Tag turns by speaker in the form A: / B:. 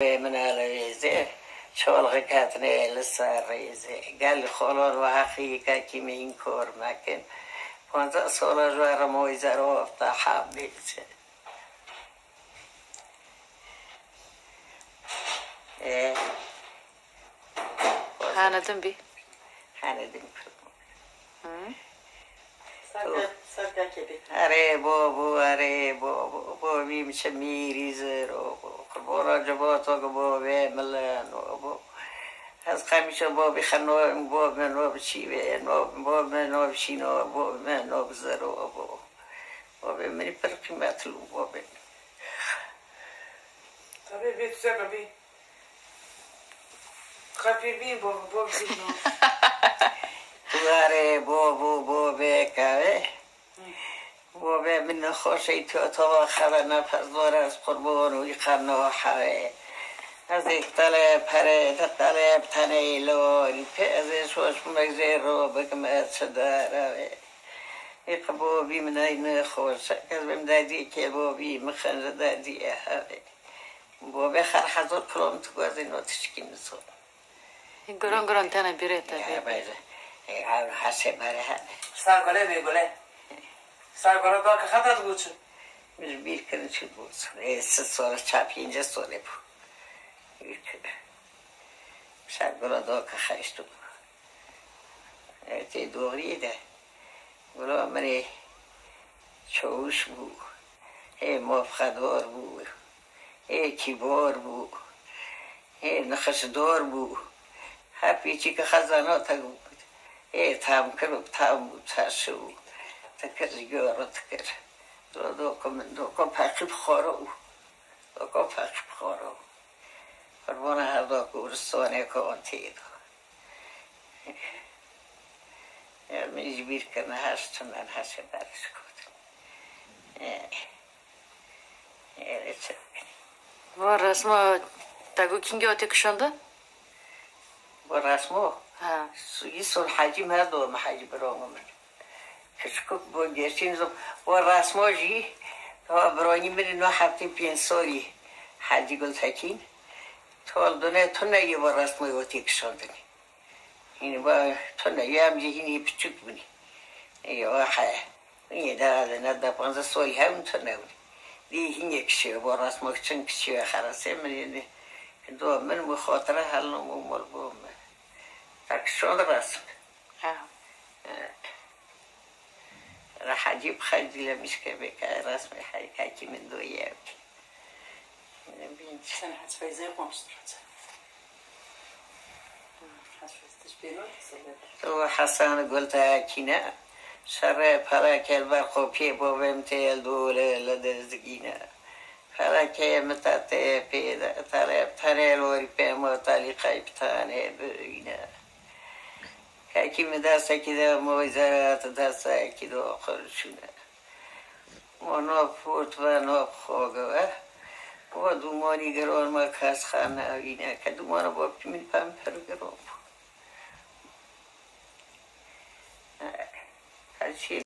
A: من على شغل كاتني لسه رئيسي قال لي خلال وحقيقة كم این کار مکن 15 سال جوار مویزه رو افتا حابیت
B: خاندم بی
A: خاندم
C: سرکه
A: بابا میشه میریزه رو قربان جبات و بابا ملان و از خمیشه بابی خنوام باب منوب چیوه باب منوب شینو باب منوب زرو باب منی پر قیمت لو باب
C: طبعا بیت سربی خفیر بین باب زینو
A: تو اره بابا کاوه بابا من خوشی تو خبر نفس دار از قربان و خنا حوه از یک طلب تنه لاری ازش وش مگزه رو بکم صداره یک بابی من این خوش از بیم دادی که بابی مخنج دادی هاوه بابی خر حضور کلام تو گذی نوتشکی نسو
B: گران تنه بیره تا
A: بیره حسه بره
C: سرگله میگله سرگله با که خطت گوچه
A: میشه بیر کنه چی بود 3 سال چپ 5 ساله بود سرگله دا که خشتو تی دوغری ده گلا منی چوش بود موفقدار بود کیبار بود نخشدار بود هر پیچی که خزانات بود تام کرد تام بود ترشو تکر جگاره تکر دو پاکیب خورو دو پاکیب خورو قربان هر دو کورستانه کن تیدو منی بیر کنه هست من هست برش کد
B: و رسما تگو کینگی آتی کشنده؟
A: با رسمو
B: ها
A: سوی سال حجی مردو محجی برام من کشکو با گرچین زم با رسمو جی تا برانی من 9 هفته 5 سالی حجی گل تکین تا دونه تو نگی با رسمو آتی کشندنی این با تو نگی هم جی اینی پچک بونی یا این ده 15 سالی هم تو نگونی دی این یکشه با رسمو چند کشی خراسه من دو من مخاطره حل نمو مال با من تکشان رسم را حجیب خیلی لمیش که بکر رسم حرکتی من دویه
C: sen حتفایزه قمشترات حتفایزتش بیرون
A: تو حسن گلتا کینه شر پرکل برخوپی با بمتیل دوله لدرزگینه پرکه متت پیدا طلب تنه لوری پیما تالی قیبتانه بینه که می دسته که در مویزرات دسته که در آخرشونه ما نافورت و ناف خوگه و دومانی گران ما کس خانه اینه که دومانو با پیمین پمپر گران